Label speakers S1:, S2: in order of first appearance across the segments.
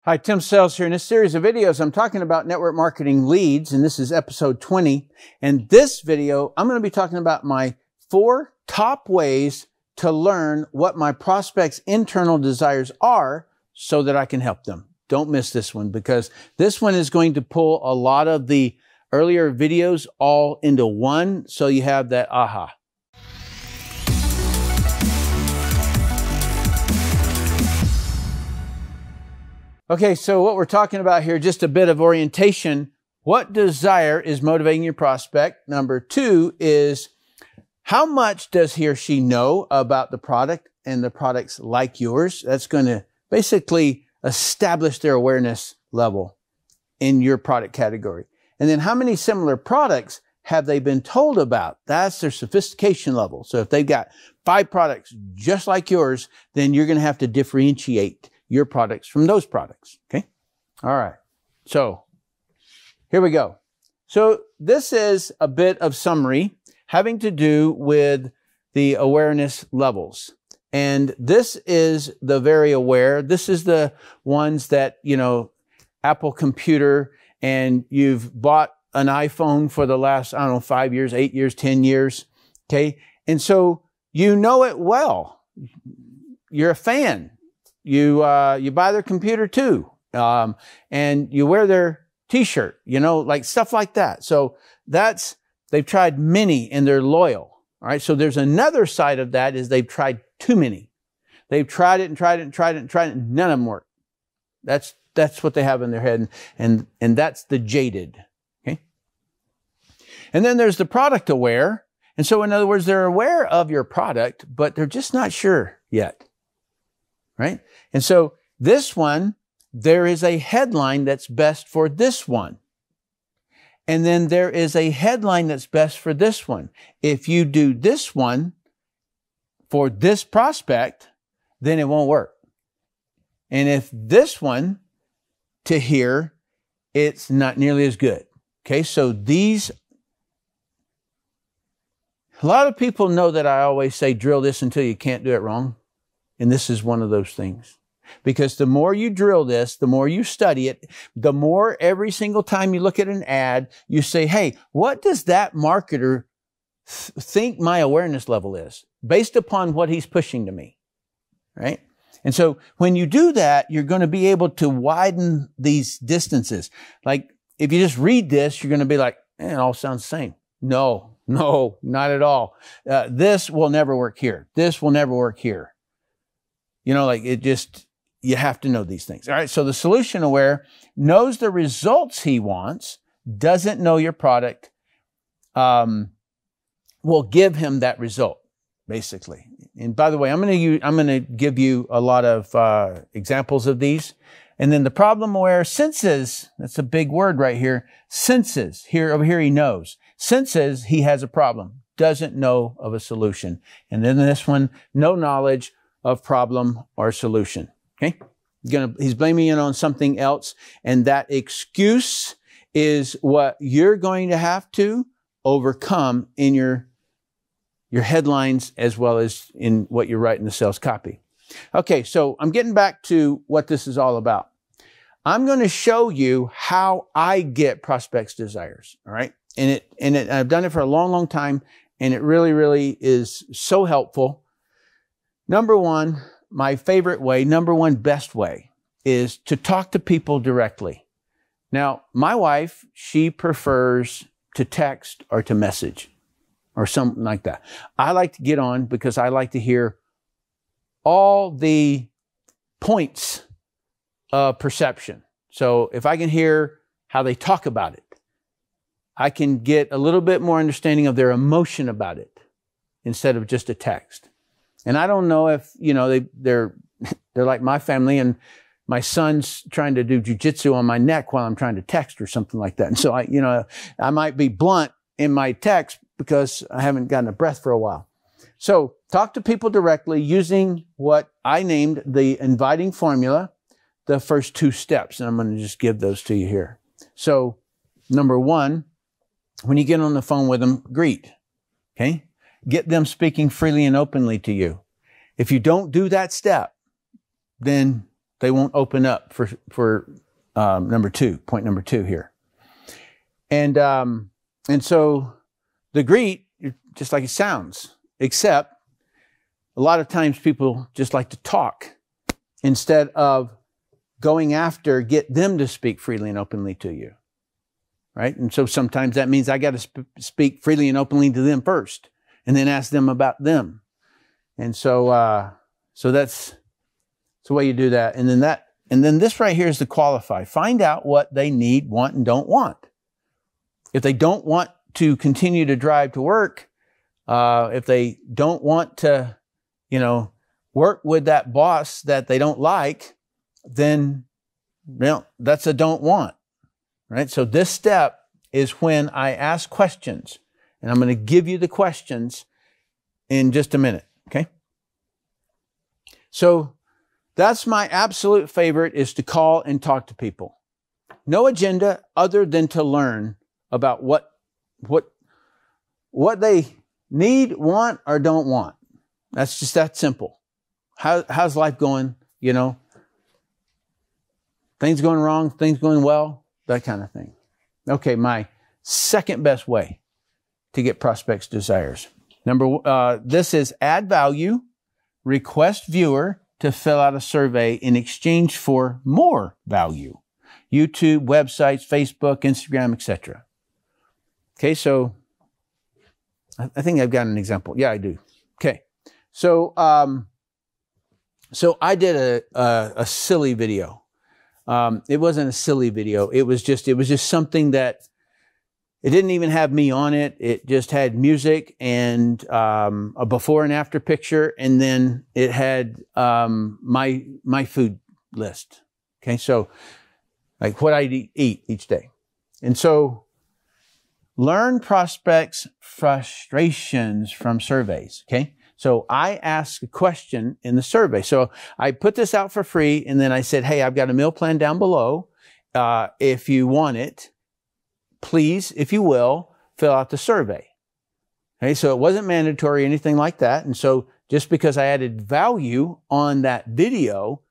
S1: Hi, Tim Sells here. In this series of videos, I'm talking about network marketing leads, and this is episode 20. And this video, I'm going to be talking about my 4 top ways to learn what my prospects' internal desires are so that I can help them. Don't miss this one, because this one is going to pull a lot of the earlier videos all into one, so you have that aha. Okay, so what we're talking about here, just a bit of orientation. What desire is motivating your prospect? Number 2 is how much does he or she know about the product and the products like yours? That's going to basically establish their awareness level in your product category. And then how many similar products have they been told about? That's their sophistication level. So if they've got 5 products just like yours, then you're going to have to differentiate your products from those products. Okay. All right. So here we go. So this is a bit of summary having to do with the awareness levels. And this is the very aware. This is the ones that, Apple computer, and you've bought an iPhone for the last, 5 years, 8 years, 10 years. Okay. And so you know it well. You're a fan. You buy their computer too. And you wear their t-shirt, like stuff like that. So they've tried many and they're loyal. All right. So there's another side of that is they've tried too many. They've tried it and tried it and tried it and tried it, and none of them work. That's what they have in their head. And that's the jaded. Okay. And then there's the product aware. And so in other words, they're aware of your product, but they're just not sure yet. Right? And so this one, there is a headline that's best for this one. And then there is a headline that's best for this one. If you do this one for this prospect, then it won't work. And if this one to here, it's not nearly as good. Okay, so a lot of people know that I always say drill this until you can't do it wrong. And this is one of those things. Because the more you drill this, the more you study it, the more every single time you look at an ad, you say, hey, what does that marketer think my awareness level is based upon what he's pushing to me, right? And so when you do that, you're going to be able to widen these distances. Like if you just read this, you're going to be like, it all sounds the same. No, not at all. This will never work here. This will never work here. You have to know these things. All right. So the solution aware knows the results he wants, doesn't know your product, will give him that result, basically. And by the way, I'm going to give you a lot of examples of these. And then the problem aware senses, that's a big word right here, senses, over here he knows, senses he has a problem, doesn't know of a solution. And then this one, no knowledge of problem or solution. Okay. He's blaming it on something else. And that excuse is what you're going to have to overcome in your headlines as well as in what you write in the sales copy. Okay. So I'm getting back to what this is all about. I'm going to show you how I get prospects' desires. All right. And I've done it for a long, long time. And it really, really is so helpful. Number 1, my favorite way, number 1 best way is to talk to people directly. Now, my wife, she prefers to text or to message or something like that. I like to get on because I like to hear all the points of perception. So if I can hear how they talk about it, I can get a little bit more understanding of their emotion about it instead of just a text. And I don't know if, they're like my family, and my son's trying to do jujitsu on my neck while I'm trying to text or something like that. And so I might be blunt in my text because I haven't gotten a breath for a while. So talk to people directly using what I named the inviting formula, the first 2 steps. And I'm going to just give those to you here. So number 1, when you get on the phone with them, greet. Okay. Get them speaking freely and openly to you. If you don't do that step, then they won't open up for point number two here. And so the greet, just like it sounds, except a lot of times people just like to talk instead of going after, get them to speak freely and openly to you, right? And so sometimes that means I got to speak freely and openly to them first, and then ask them about them. And so, so that's the way you do that. And then this right here is the qualify. Find out what they need, want, and don't want. If they don't want to continue to drive to work, if they don't want to, work with that boss that they don't like, then, that's a don't want, right? So this step is when I ask questions, and I'm going to give you the questions in just a minute, okay? So that's my absolute favorite, is to call and talk to people. No agenda other than to learn about what they need, want, or don't want. That's just that simple. How's life going? Things going wrong, things going well, that kind of thing. Okay, my second best way to get prospects' desires. This is add value, request viewer to fill out a survey in exchange for more value. YouTube, websites, Facebook, Instagram, etc. Okay, so I think I've got an example. Yeah, I do. Okay, so I did a silly video. It wasn't a silly video. It was just something that, it didn't even have me on it. It just had music and a before and after picture, and then it had my food list. Okay, so like what I eat each day. And so learn prospects' frustrations from surveys. Okay, so I asked a question in the survey. So I put this out for free, and then I said, hey, I've got a meal plan down below. If you want it, please, if you will, fill out the survey. Okay, so it wasn't mandatory, anything like that. And so just because I added value on that video,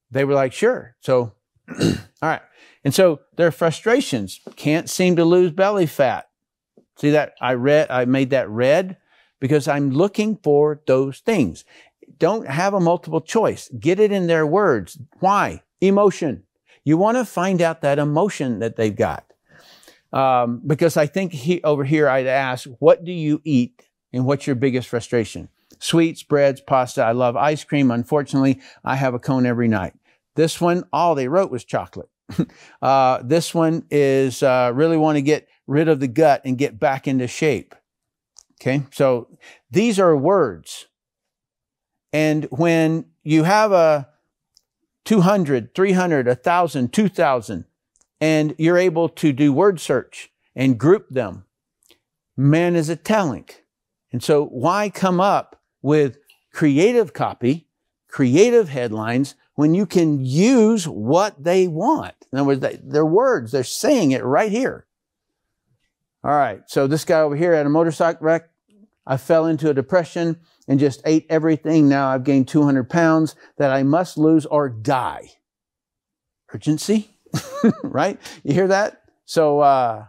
S1: they were like, sure. So, all right. And so their frustrations: can't seem to lose belly fat. See that? I made that red because I'm looking for those things. Don't have a multiple choice. Get it in their words. Why? Emotion. You want to find out that emotion that they've got. Because I think over here I'd ask, what do you eat and what's your biggest frustration? Sweets, breads, pasta. I love ice cream. Unfortunately, I have a cone every night. This one, all they wrote was chocolate. This one is really want to get rid of the gut and get back into shape. Okay, so these are words. And when you have a 200, 300, 1,000, 2,000, and you're able to do word search and group them, man is a talent. And so why come up with creative copy, creative headlines, when you can use what they want? In other words, their words, they're saying it right here. All right, so this guy over here had a motorcycle wreck. I fell into a depression and just ate everything. Now I've gained 200 pounds that I must lose or die. Urgency, right? You hear that? So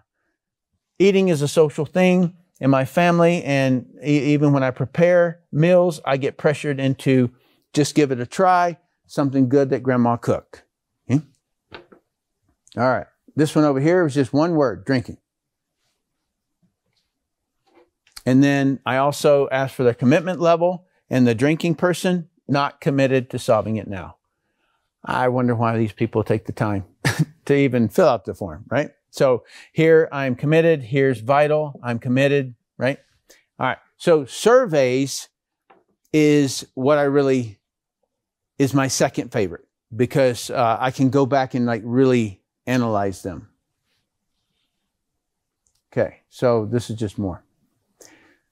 S1: eating is a social thing in my family, and even when I prepare meals, I get pressured into just give it a try, something good that grandma cooked. Okay? All right, this one over here was just one word: drinking. And then I also asked for their commitment level, and the drinking person, not committed to solving it now. I wonder why these people take the time to even fill out the form, right? So here I'm committed, here's vital, I'm committed, right? All right, so surveys is what is my second favorite, because I can go back and like really analyze them. Okay, so this is just more.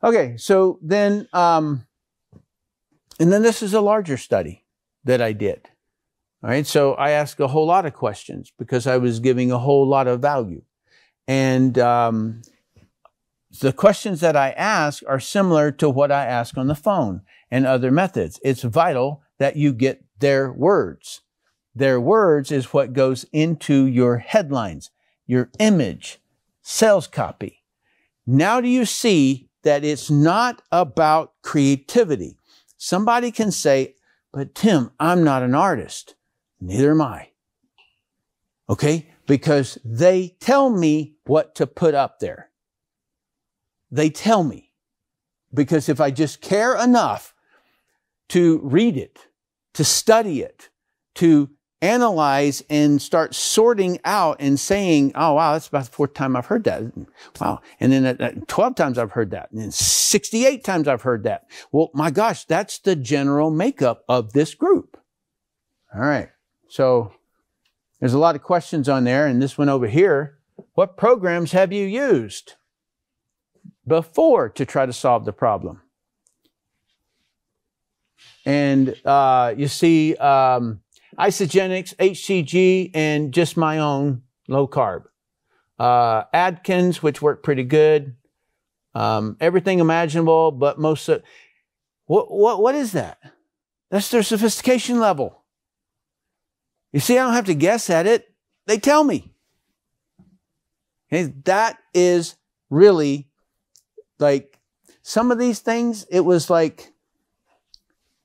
S1: Okay, so then, and then this is a larger study that I did. All right, so I asked a whole lot of questions because I was giving a whole lot of value. And the questions that I ask are similar to what I ask on the phone and other methods. It's vital that you get their words. Their words is what goes into your headlines, your image, sales copy. Now do you see that it's not about creativity? Somebody can say, but Tim, I'm not an artist. Neither am I. Okay? Because they tell me what to put up there. They tell me. Because if I just care enough to read it, to study it, to analyze and start sorting out and saying, oh, wow, that's about the 4th time I've heard that. Wow. And then 12 times I've heard that. And then 68 times I've heard that. Well, my gosh, that's the general makeup of this group. All right. So there's a lot of questions on there. And this one over here, what programs have you used before to try to solve the problem? And you see Isogenics, HCG, and just my own low carb. Atkins, which worked pretty good. Everything imaginable, but most of... What is that? That's their sophistication level. You see, I don't have to guess at it. They tell me. Okay, that is really like some of these things, it was like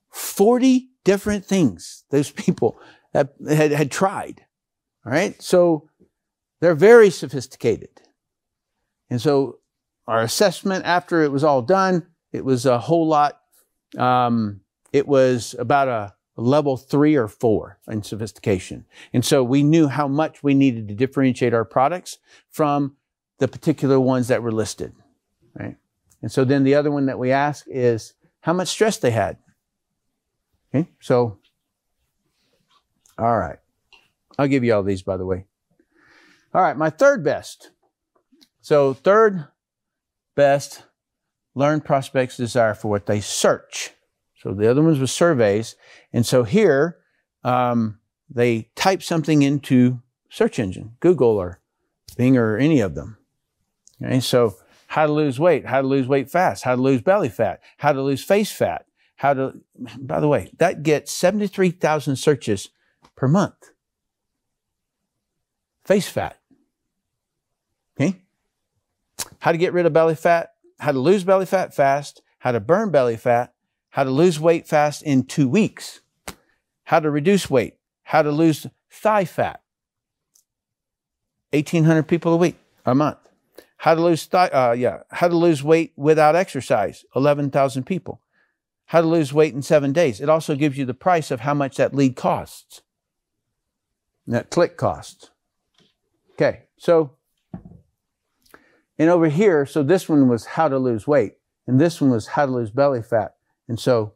S1: 40 different things those people had tried. All right. So they're very sophisticated. And so our assessment after it was all done, it was a whole lot. It was about a level 3 or 4 in sophistication. And so we knew how much we needed to differentiate our products from the particular ones that were listed. Right. And so then the other one that we ask is how much stress they had. Okay, so, all right. I'll give you all these, by the way. All right, my third best. So third best, learn prospects' desire for what they search. So the other ones were surveys. And so here, they type something into search engine, Google or Bing or any of them. Okay, so how to lose weight fast, how to lose belly fat, how to lose face fat. By the way, that gets 73,000 searches per month. Face fat. Okay? How to get rid of belly fat, how to lose belly fat fast, how to burn belly fat, how to lose weight fast in 2 weeks, how to reduce weight, how to lose thigh fat. 1,800 people a month. How to lose weight without exercise, 11,000 people. How to lose weight in 7 days. It also gives you the price of how much that lead costs. That click costs. Okay, so, and over here, so this one was how to lose weight, and this one was how to lose belly fat. And so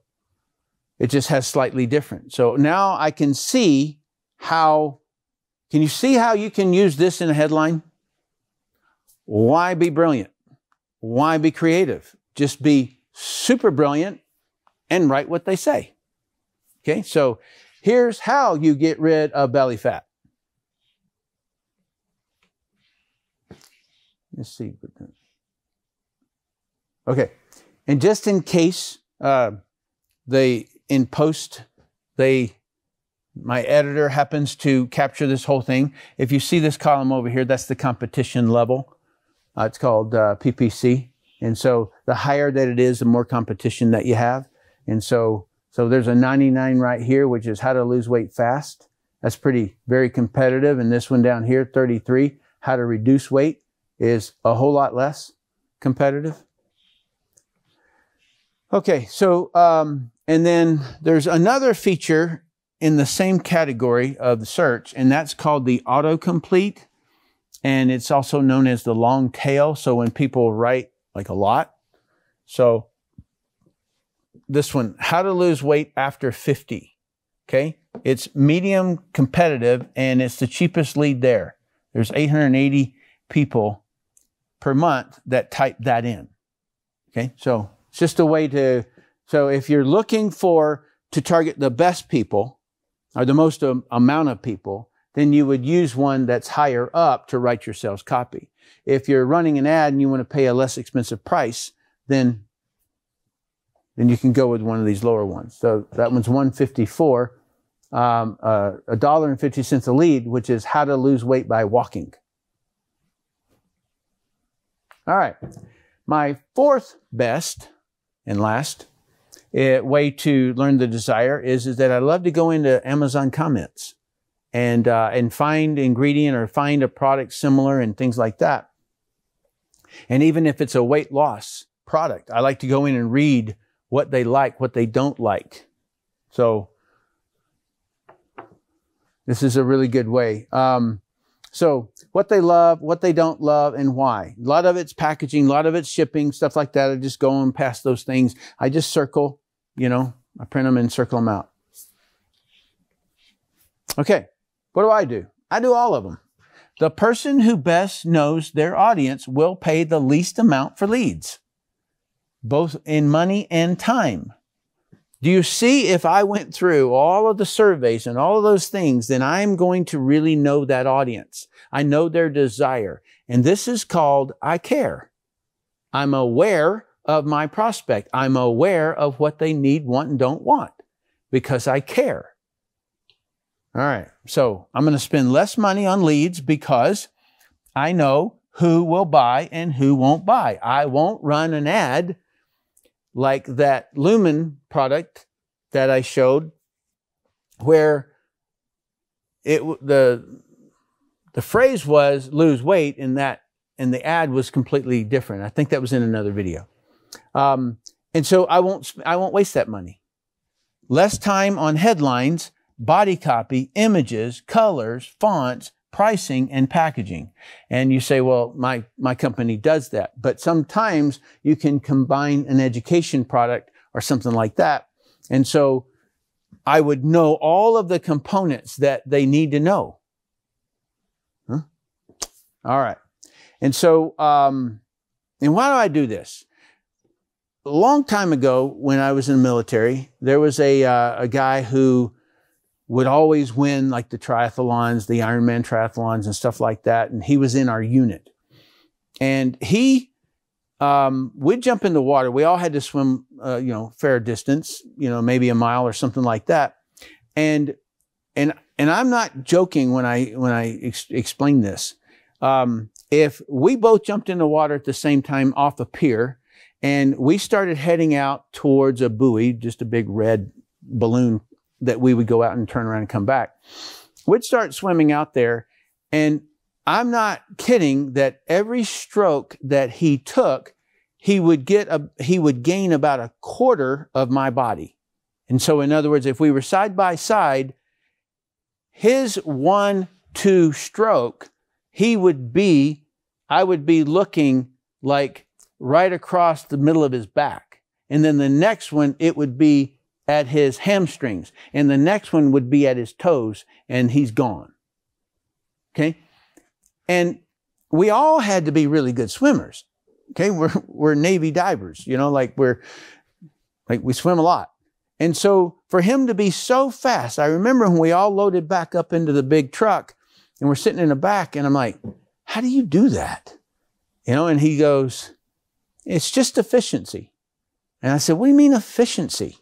S1: it just has slightly different. So now I can see how, can you see how you can use this in a headline? Why be brilliant? Why be creative? Just be super brilliant and write what they say. Okay, so here's how you get rid of belly fat. Let's see. Okay, and just in case my editor happens to capture this whole thing, if you see this column over here, that's the competition level. It's called PPC. And so the higher that it is, the more competition that you have. And so there's a 99 right here, which is how to lose weight fast. That's very competitive. And this one down here, 33, how to reduce weight, is a whole lot less competitive. Okay, so, and then there's another feature in the same category of the search, and that's called the autocomplete. And it's also known as the long tail. So when people write like a lot, so this one, how to lose weight after 50. Okay. It's medium competitive and it's the cheapest lead there. There's 880 people per month that type that in. Okay. So it's just a way to, so if you're looking to target the best people or the most amount of people, then you would use one that's higher up to write your sales copy. If you're running an ad and you want to pay a less expensive price, then you can go with one of these lower ones. So that one's 154. $1.50 a lead, which is how to lose weight by walking. All right. My fourth best and last way to learn the desire is that I love to go into Amazon comments and find ingredient or find a product similar and things like that. And even if it's a weight loss product, I like to go in and read what they like, what they don't like. So this is a really good way. So what they love, what they don't love, and why. A lot of it's packaging, a lot of it's shipping, stuff like that. I just go on past those things. I just circle, I print them and circle them out. Okay, what do? I do all of them. The person who best knows their audience will pay the least amount for leads, both in money and time. Do you see, if I went through all of the surveys and all of those things, then I'm going to really know that audience. I know their desire. And this is called I care. I'm aware of my prospect. I'm aware of what they need, want, and don't want because I care. All right. So I'm going to spend less money on leads because I know who will buy and who won't buy. I won't run an ad like that Lumen product that I showed, where the phrase was lose weight, and the ad was completely different. I think that was in another video. And so I won't waste that money. Less time on headlines, body copy, images, colors, fonts, pricing, and packaging. And you say, well, my company does that. But sometimes you can combine an education product or something like that. And so I would know all of the components that they need to know. Huh? All right. And so, and why do I do this? A long time ago, when I was in the military, there was a guy who would always win like the triathlons, the Ironman triathlons and stuff like that. And he was in our unit. And we'd jump in the water. We all had to swim, fair distance, maybe a mile or something like that. And I'm not joking when I explain this. If we both jumped in the water at the same time off a pier and we started heading out towards a buoy, just a big red balloon that we would go out and turn around and come back. We'd start swimming out there, and I'm not kidding that every stroke that he took, he would gain about a quarter of my body. And so in other words, if we were side by side, his 1-2 stroke, I would be looking like right across the middle of his back. And then the next one, it would be at his hamstrings, and the next one would be at his toes, and he's gone. Okay? And we all had to be really good swimmers. Okay? We're Navy divers, we swim a lot. And so for him to be so fast, I remember when we all loaded back up into the big truck and we're sitting in the back, and I'm like, how do you do that? And he goes, it's just efficiency. And I said, what do you mean efficiency?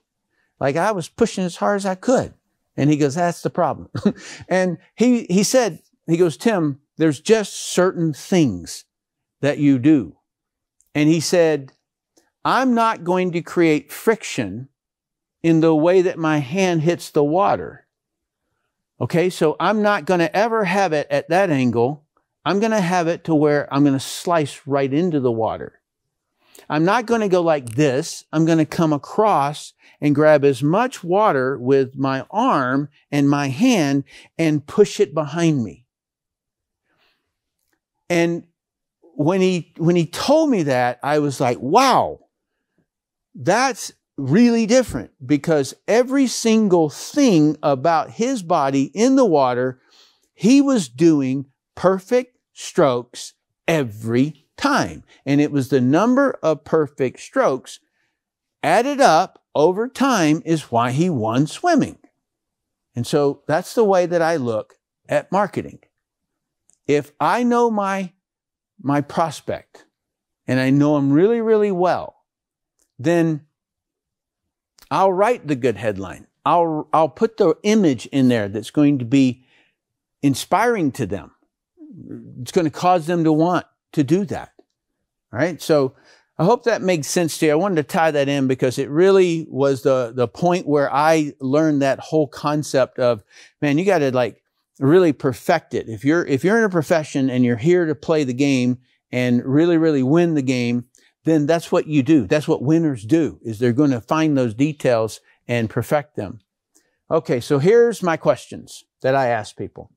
S1: Like I was pushing as hard as I could. And he goes, that's the problem. And he said, he goes, Tim, there's just certain things that you do. And he said, I'm not going to create friction in the way that my hand hits the water. Okay, so I'm not going to ever have it at that angle. I'm going to have it to where I'm going to slice right into the water. I'm not going to go like this. I'm going to come across and grab as much water with my arm and my hand and push it behind me. And when he told me that, I was like, wow, that's really different, because every single thing about his body in the water, he was doing perfect strokes every time. And it was the number of perfect strokes added up over time is why he won swimming. And so that's the way that I look at marketing. If I know my prospect and I know him really, really well, then I'll write the good headline. I'll put the image in there that's going to be inspiring to them. It's going to cause them to want to do that. All right. So I hope that makes sense to you. I wanted to tie that in because it really was the point where I learned that whole concept of, man, you got to like really perfect it. If you're in a profession and you're here to play the game and really, really win the game, then that's what you do. That's what winners do, is they're going to find those details and perfect them. Okay, so here's my questions that I ask people.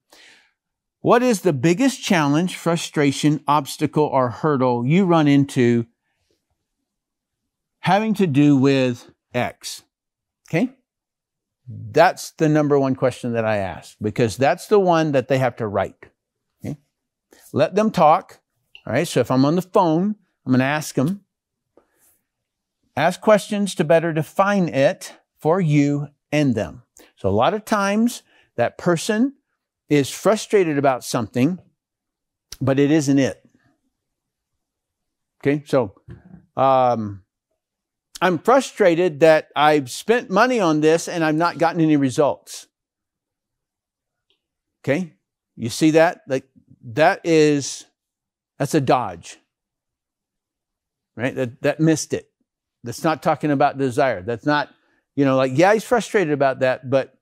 S1: What is the biggest challenge, frustration, obstacle, or hurdle you run into having to do with X? Okay? That's the number one question that I ask, because that's the one that they have to write. Okay? Let them talk. All right, so if I'm on the phone, I'm going to ask them. Ask questions to better define it for you and them. So a lot of times that person is frustrated about something, but it isn't it. Okay, so I'm frustrated that I've spent money on this and I've not gotten any results. Okay, you see that? Like that's a dodge, right? That missed it. That's not talking about desire. That's not, like, yeah, he's frustrated about that, but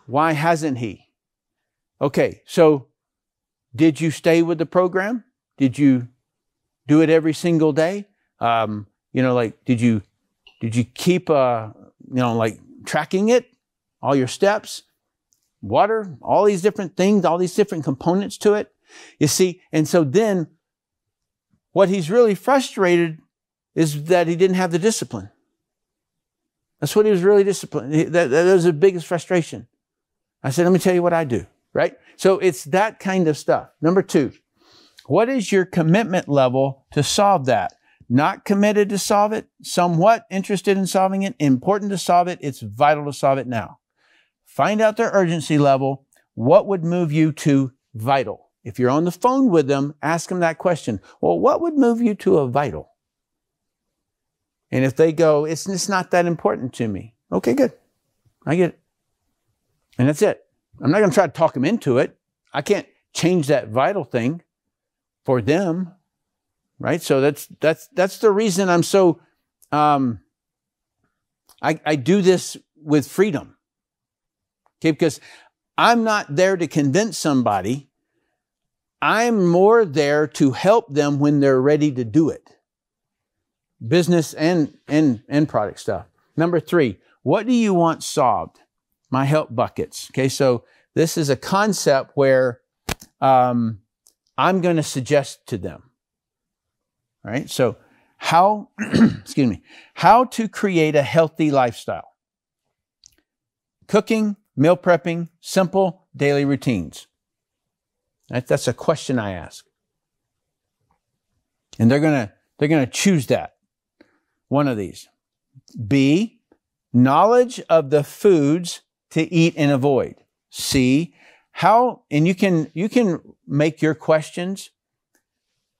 S1: why hasn't he? Okay, so did you stay with the program? Did you do it every single day? Like, did you keep, like tracking it, all your steps, water, all these different things, all these different components to it? You see, and so then what he's really frustrated is that he didn't have the discipline. That's what he was really disciplined. That was the biggest frustration. I said, let me tell you what I do, right? So it's that kind of stuff. Number 2, what is your commitment level to solve that? Not committed to solve it, somewhat interested in solving it, important to solve it, it's vital to solve it now. Find out their urgency level. What would move you to vital? If you're on the phone with them, ask them that question. Well, what would move you to a vital? And if they go, it's not that important to me. Okay, good. I get it. And that's it. I'm not going to try to talk them into it. I can't change that vital thing for them. Right? So that's the reason I'm so, I do this with freedom. Okay? Because I'm not there to convince somebody. I'm more there to help them when they're ready to do it. Business and product stuff. Number 3, what do you want solved? My help buckets. Okay, so this is a concept where I'm going to suggest to them. All right, so how, how to create a healthy lifestyle. Cooking, meal prepping, simple daily routines. That's a question I ask. And they're going to choose that. One of these. B, knowledge of the foods to eat and avoid. C, how, and you can make your questions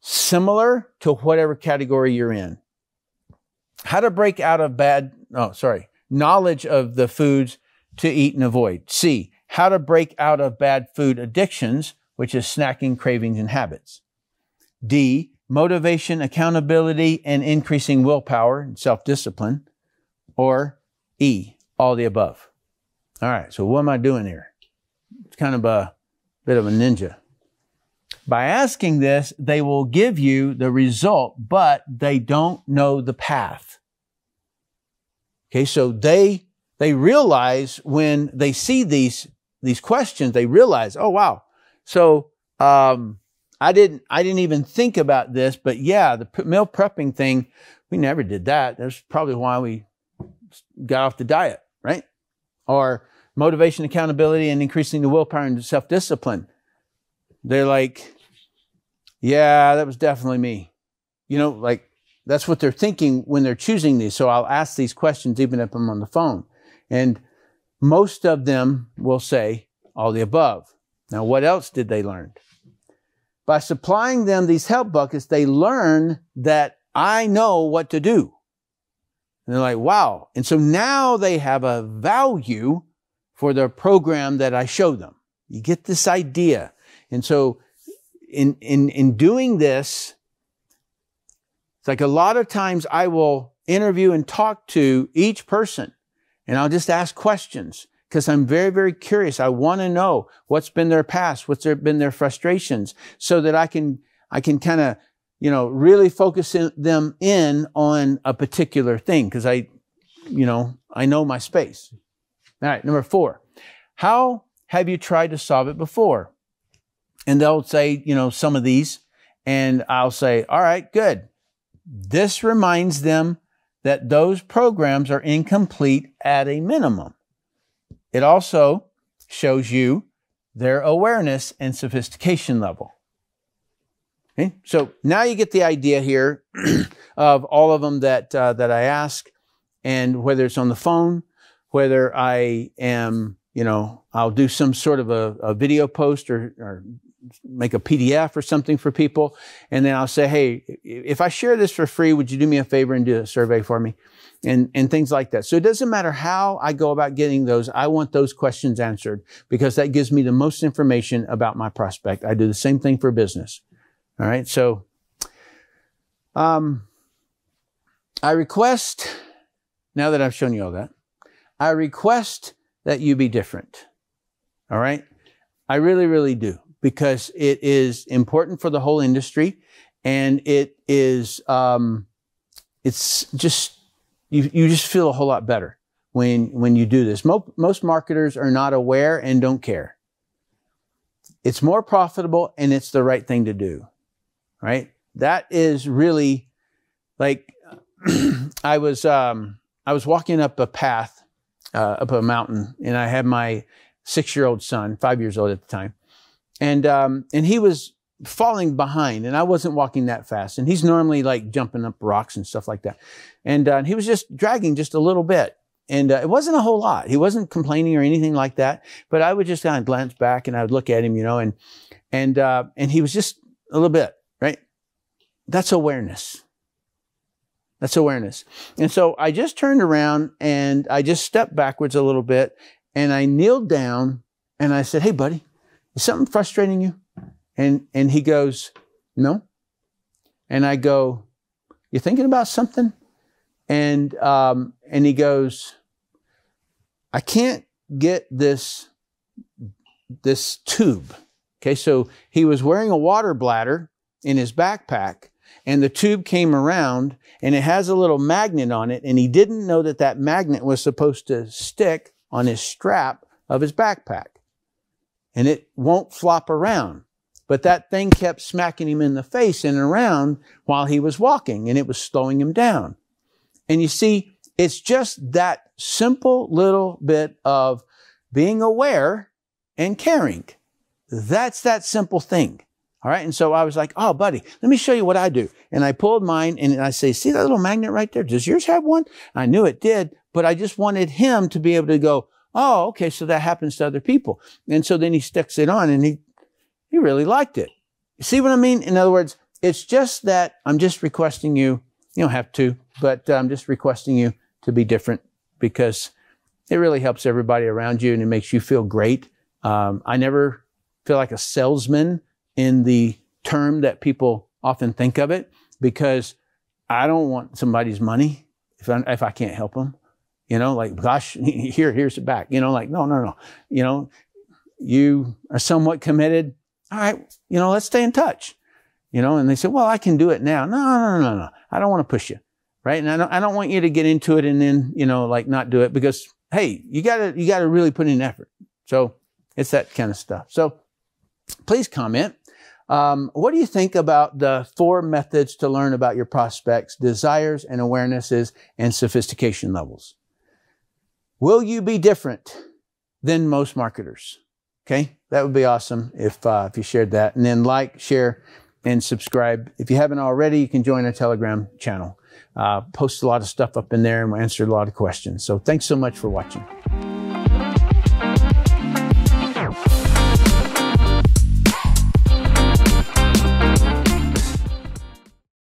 S1: similar to whatever category you're in. How to break out of knowledge of the foods to eat and avoid. C, how to break out of bad food addictions, which is snacking, cravings, and habits. D, motivation, accountability, and increasing willpower and self-discipline. Or E, all the above. All right, so what am I doing here? It's kind of a bit of a ninja. By asking this, they will give you the result, but they don't know the path. Okay, so they realize when they see these questions, they realize, oh wow, so I didn't even think about this, but yeah, the meal prepping thing, we never did that. That's probably why we got off the diet, right? Or motivation, accountability, and increasing the willpower and self-discipline. They're like, yeah, that was definitely me. Like that's what they're thinking when they're choosing these. So I'll ask these questions even if I'm on the phone. And most of them will say all the above. Now, what else did they learn? By supplying them these help buckets, they learn that I know what to do. And they're like, wow. And so now they have a value for the program that I show them. You get this idea. And so in doing this, it's like a lot of times I will interview and talk to each person, and I'll just ask questions because I'm very, very curious. I want to know what's been their past, been their frustrations, so that I can kind of, really focus them in on a particular thing, because I know my space. All right, number 4. How have you tried to solve it before? And they'll say, some of these, and I'll say, all right, good. This reminds them that those programs are incomplete at a minimum. It also shows you their awareness and sophistication level. Okay, so now you get the idea here of all of them that I ask, and whether it's on the phone, whether I am, I'll do some sort of a video post or make a PDF or something for people, and then I'll say, hey, if I share this for free, would you do me a favor and do a survey for me? And things like that. So it doesn't matter how I go about getting those. I want those questions answered because that gives me the most information about my prospect. I do the same thing for business. All right. So, I request, now that I've shown you all that, I request that you be different. All right. I really, really do, because it is important for the whole industry, and it is, it's just, you just feel a whole lot better when you do this. Most marketers are not aware and don't care. It's more profitable, and it's the right thing to do, right? That is really like, I was walking up a path, up a mountain, and I had my 6-year-old son, 5 years old at the time. And he was falling behind, and I wasn't walking that fast. And he's normally like jumping up rocks and stuff like that. And he was just dragging just a little bit. And it wasn't a whole lot. He wasn't complaining or anything like that. But I would just kind of glance back, and I would look at him, and he was just a little bit, right? That's awareness. That's awareness. And so I just turned around, and I just stepped backwards a little bit, and I kneeled down, and I said, hey, buddy, is something frustrating you? And he goes, no. And I go, you thinking about something? And he goes, I can't get this tube. Okay, so he was wearing a water bladder in his backpack, and the tube came around, and it has a little magnet on it, and he didn't know that that magnet was supposed to stick on his strap of his backpack. And it won't flop around. But that thing kept smacking him in the face and around while he was walking, and it was slowing him down. And you see, it's just that simple little bit of being aware and caring. That's that simple thing. All right. And so I was like, oh, buddy, let me show you what I do. And I pulled mine, and I say, see that little magnet right there? Does yours have one? I knew it did, but I just wanted him to be able to go, oh, okay, so that happens to other people. And so then he sticks it on, and he really liked it. You see what I mean? In other words, it's just that I'm just requesting you don't have to, but I'm just requesting you to be different, because it really helps everybody around you, and it makes you feel great. I never feel like a salesman in the term that people often think of it, because I don't want somebody's money if I can't help them. Like, gosh, here's it back. Like, no. You are somewhat committed. All right, let's stay in touch. And they say, well, I can do it now. No. I don't want to push you, right? And I don't want you to get into it and then, like not do it, because, hey, you gotta really put in effort. So it's that kind of stuff. So please comment. What do you think about the 4 methods to learn about your prospects' desires and awarenesses and sophistication levels? Will you be different than most marketers? Okay, that would be awesome if you shared that. And then like, share, and subscribe. If you haven't already, you can join our Telegram channel. Post a lot of stuff up in there, and we'll answer a lot of questions. So thanks so much for watching.